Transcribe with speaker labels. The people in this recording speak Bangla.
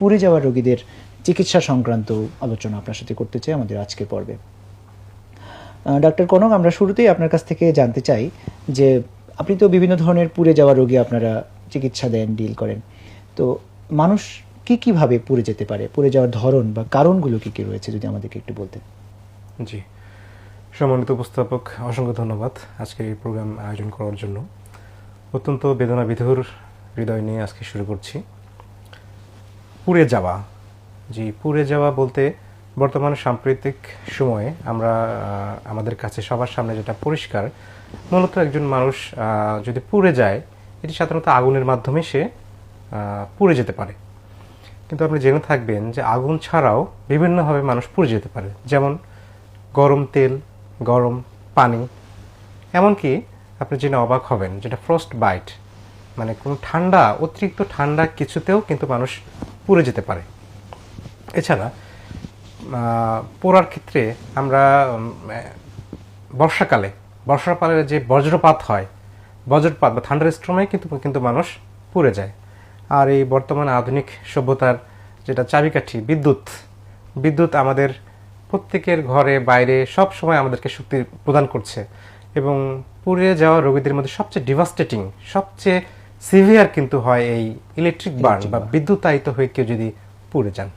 Speaker 1: পুড়ে যাওয়া রোগীদের চিকিৎসা সংক্রান্ত আলোচনা আপনার সাথে করতে চাই আমাদের আজকের পর্বে। ডাক্তার কনক, আমরা শুরুতেই আপনার কাছ থেকে জানতে চাই যে আপনি তো বিভিন্ন ধরনের পুড়ে যাওয়া রোগী আপনারা চিকিৎসা দেন, ডিল করেন, তো মানুষ কীভাবে পুড়ে যেতে পারে, পুড়ে যাওয়ার ধরন বা কারণগুলো কী রয়েছে যদি আমাদেরকে একটু বলতেন।
Speaker 2: জি, সম্মানিত উপস্থাপক, অসংখ্য ধন্যবাদ আজকের এই প্রোগ্রাম আয়োজন করার জন্য। অত্যন্ত বেদনা বিধুর হৃদয় নিয়ে আজকে শুরু করছি। পুড়ে যাওয়া, জি, পুড়ে যাওয়া বলতে বর্তমান সাম্প্রতিক সময়ে আমরা আমাদের কাছে সবার সামনে যেটা পরিষ্কার, মূলত একজন মানুষ যদি পুড়ে যায়, এটি সাধারণত আগুনের মাধ্যমে সে পুড়ে যেতে পারে। কিন্তু আপনি জেনে থাকবেন যে আগুন ছাড়াও বিভিন্নভাবে মানুষ পুড়ে যেতে পারে, যেমন গরম তেল, গরম পানি, এমনকি আপনি জেনে অবাক হবেন যেটা ফ্রস্ট বাইট, মানে কোনো ঠান্ডা, অতিরিক্ত ঠান্ডা কিছুতেও কিন্তু মানুষ পুড়ে যেতে পারে। এছাড়া পোড়ার ক্ষেত্রে আমরা বর্ষাকালে যে বজ্রপাত হয়, বজ্রপাত বা থান্ডার স্টর্মে কিন্তু মানুষ পুড়ে যায়। আর এই বর্তমান আধুনিক সভ্যতার যেটা চাবিকাঠি, বিদ্যুৎ আমাদের প্রত্যেকের ঘরে বাইরে সব সময় আমাদেরকে শক্তি প্রদান করছে, এবং পুড়ে যাওয়া রোগীদের মধ্যে সবচেয়ে ডিভাস্টেটিং, সবচেয়ে সিভিয়ার কিন্তু হয় এই ইলেকট্রিক বার্ন বা বিদ্যুতায়িত হয়ে কেউ যদি পুড়ে যান।